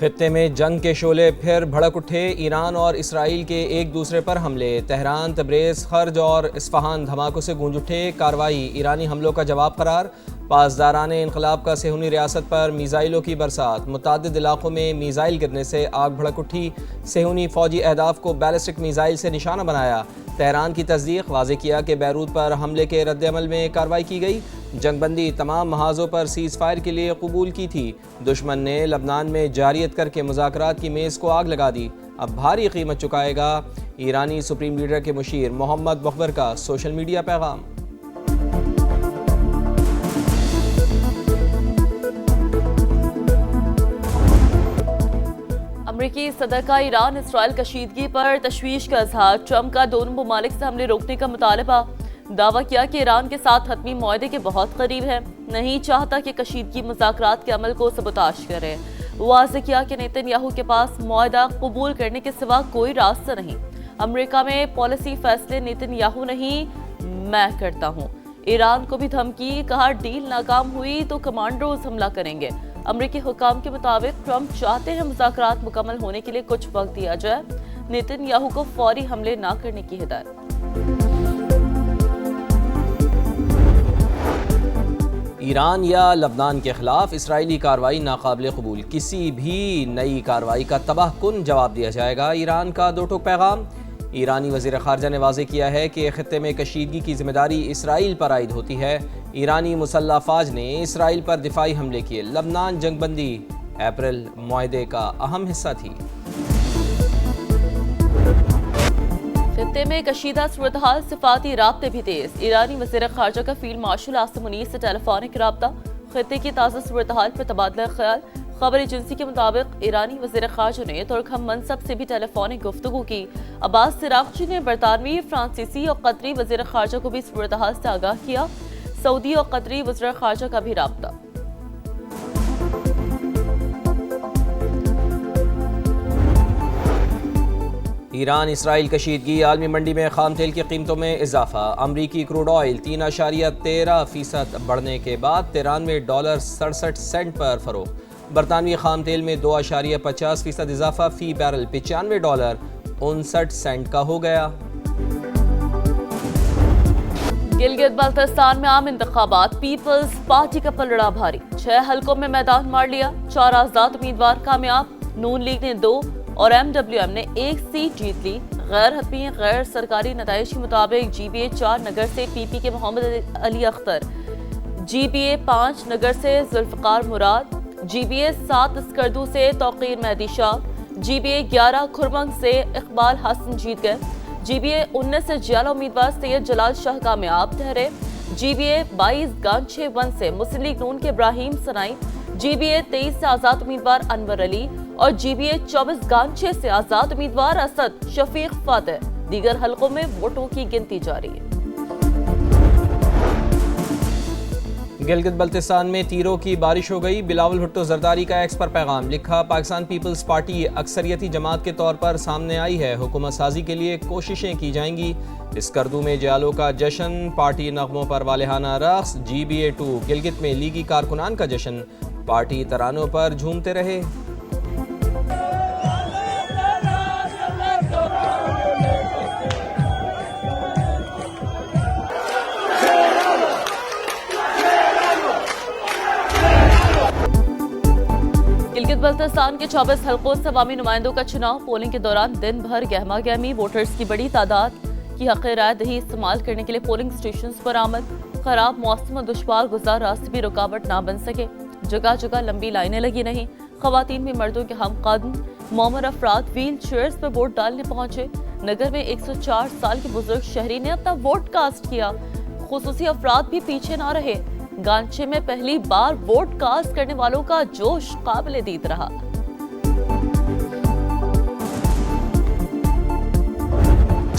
خطے میں جنگ کے شعلے پھر بھڑک اٹھے، ایران اور اسرائیل کے ایک دوسرے پر حملے، تہران، تبریز، خرج اور اصفہان دھماکوں سے گونج اٹھے، کارروائی ایرانی حملوں کا جواب قرار، پاسداران انقلاب کا صہیونی ریاست پر میزائلوں کی برسات، متعدد علاقوں میں میزائل گرنے سے آگ بھڑک اٹھی، صہیونی فوجی اہداف کو بیلسٹک میزائل سے نشانہ بنایا، تہران کی تصدیق، واضح کیا کہ بیروت پر حملے کے رد عمل میں کارروائی کی گئی، جنگ بندی تمام محاذوں پر سیز فائر کے لیے قبول کی تھی، دشمن نے لبنان میں جارحیت کر کے مذاکرات کی میز کو آگ لگا دی، اب بھاری قیمت چکائے گا، ایرانی سپریم لیڈر کے مشیر محمد مخبر کا سوشل میڈیا پیغام۔ امریکی صدر کا ایران اسرائیل کشیدگی پر تشویش کا اظہار، ٹرمپ کا دونوں ممالک سے حملے روکنے کا مطالبہ، دعویٰ کیا کہ ایران کے ساتھ حتمی معاہدے کے بہت قریب ہے، نہیں چاہتا کہ کشیدگی مذاکرات کے عمل کو سبوتاژ کرے، واضح کیا کہ نیتن یاہو کے پاس معاہدہ قبول کرنے کے سوا کوئی راستہ نہیں، امریکہ میں پالیسی فیصلے نیتن یاہو نہیں میں کرتا ہوں، ایران کو بھی دھمکی، کہا ڈیل ناکام ہوئی تو کمانڈوز حملہ کریں گے، امریکی حکام کے مطابق ٹرمپ چاہتے ہیں مذاکرات مکمل ہونے کے لیے کچھ وقت دیا جائے، نیتن یاہو کو فوری حملے نہ کرنے کی ہدایت۔ ایران یا لبنان کے خلاف اسرائیلی کارروائی ناقابل قبول، کسی بھی نئی کارروائی کا تباہ کن جواب دیا جائے گا، ایران کا دو ٹوک پیغام، ایرانی وزیر خارجہ نے واضح کیا ہے کہ خطے میں کشیدگی کی ذمہ داری اسرائیل پر عائد ہوتی ہے، ایرانی مسلح افواج نے اسرائیل پر دفاعی حملے کیے، لبنان جنگ بندی اپریل معاہدے کا اہم حصہ تھی۔ خطے میں کشیدہ صورتحال، سفارتی رابطے بھی تیز، ایرانی وزیر خارجہ کا فیلڈ مارشل عاصم منیر سے ٹیلی فونک رابطہ، خطے کی تازہ صورتحال پر تبادلہ خیال، خبر ایجنسی کے مطابق ایرانی وزیر خارجہ نے ترک ہم منصب سے بھی ٹیلی فونک گفتگو کی، عباس سراغچی نے برطانوی، فرانسیسی اور قطری وزیر خارجہ کو بھی صورتحال سے آگاہ کیا، سعودی اور قطری وزیر خارجہ کا بھی رابطہ۔ ایران اسرائیل کشیدگی، عالمی منڈی میں خام تیل کی قیمتوں میں اضافہ، امریکی کروڈ آئل 3.13% بڑھنے کے بعد 93 ڈالر 67 سینٹ پر فروخت، برطانوی خام تیل میں 2.50% اضافہ، فی بیرل 95 ڈالر 59 سینٹ کا ہو گیا۔ گلگت بلتستان میں عام انتخابات، پیپلز پارٹی کا پلڑا بھاری، 6 حلقوں میں میدان مار لیا، 4 آزاد امیدوار کامیاب، نون لیگ نے 2 اور ایم ڈبلیو ایم نے 1 سیٹ جیت لی، غیر حتمی غیر سرکاری نتائج کے مطابق جی بی اے 4 نگر سے پی پی کے محمد علی اختر، جی بی اے 5 نگر سے ذوالفقار مراد، جی بی اے 7 اسکردو سے توقیر مہدی شاہ، جی بی اے 11 کھرمنگ سے اقبال حسن جیت گئے، جی بی اے 19 سے جیالہ امیدوار سید جلال شاہ کامیاب ٹھہرے، جی بی اے 22 گانچے 1 سے مسلم لیگ نون کے ابراہیم سنائی، جی بی اے 23 سے آزاد امیدوار انور علی اور جی بی اے 24 گانچے سے آزاد امیدوار اسد شفیق فاتح، دیگر حلقوں میں ووٹوں کی گنتی جاری ہے۔ گلگت بلتستان میں تیروں کی بارش ہو گئی، بلاول بھٹو زرداری کا ایکس پر پیغام، لکھا پاکستان پیپلز پارٹی اکثریتی جماعت کے طور پر سامنے آئی ہے، حکومت سازی کے لیے کوششیں کی جائیں گی، اسکردو میں جیالو کا جشن، پارٹی نغموں پر والہانہ رقص، جی بی اے 2 گلگت میں لیگی کارکنان کا جشن، پارٹی ترانوں پر جھومتے رہے۔ گلگت بلتستان کے 24 حلقوں سے عوامی نمائندوں کا چناؤ، پولنگ کے دوران دن بھر گہما گہمی، ووٹرز کی بڑی تعداد کی حق رائے دہی استعمال کرنے کے لیے پولنگ سٹیشنز پر آمد، خراب موسم اور دشوار گزار راستے بھی رکاوٹ نہ بن سکے، جگہ جگہ لمبی لائنیں لگی رہیں، خواتین بھی مردوں کے ہم قدم، معمر افراد ویل چیئرز پر ووٹ ڈالنے پہنچے، نگر میں 104 سال کے بزرگ شہری نے اپنا ووٹ کاسٹ کیا، خصوصی افراد بھی پیچھے نہ رہے، گانچے میں پہلی بار ووٹ کاسٹ کرنے والوں کا جوش قابل دید رہا۔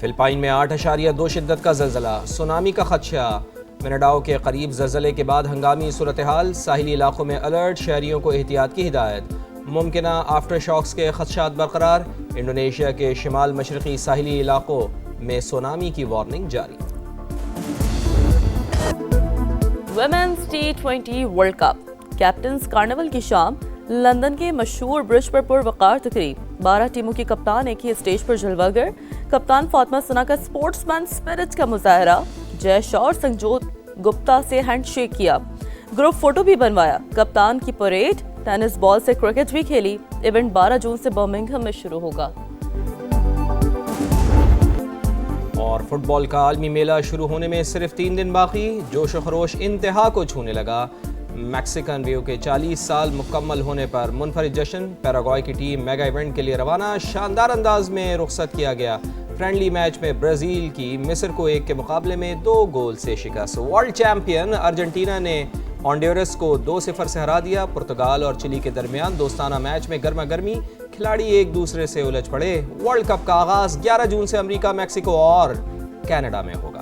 فلپائن میں 8.2 شدت کا زلزلہ، سونامی کا خدشہ، منڈاؤ کے قریب زلزلے کے بعد ہنگامی صورتحال، ساحلی علاقوں میں الرٹ، شہریوں کو احتیاط کی ہدایت، ممکنہ آفٹر شاکس کے خدشات برقرار، انڈونیشیا کے شمال مشرقی ساحلی علاقوں میں سونامی کی وارننگ جاری۔ Women's T20 world cup captains carnival کی شام، لندن کے مشہور برج پر پروقار تقریب، 12 ٹیموں کی کپتان ایک ہی اسٹیج پر جلوہ گر، کپتان فاطمہ ثنا کا سپورٹس مین اسپرٹ کا مظاہرہ، جے شاہ اور سنجوت گپتا سے ہینڈ شیک کیا، گروپ فوٹو بھی بنوایا، کپتان کی پریڈ، ٹینس بال سے کرکٹ بھی کھیلی، ایونٹ 12 جون سے برمنگھم میں شروع ہوگا۔ اور فٹ بال کا عالمی میلہ شروع ہونے میں صرف 3 دن باقی، جوش و خروش انتہا کو چھونے لگا، میکسیکن ریو کے 40 سال مکمل ہونے پر منفرد جشن، پیراگوئے کی ٹیم میگا ایونٹ کے لیے روانہ، شاندار انداز میں رخصت کیا گیا، فرینڈلی میچ میں برازیل کی مصر کو 1 کے مقابلے میں 2 گول سے شکست، ورلڈ چیمپئن ارجنٹینا نے ہانڈورس کو 2-0 سے ہرا دیا، پرتگال اور چلی کے درمیان دوستانہ میچ میں گرما گرمی، کھلاڑی ایک دوسرے سے الجھ پڑے، ورلڈ کپ کا آغاز 11 جون سے امریکہ، میکسیکو اور کینیڈا میں ہوگا۔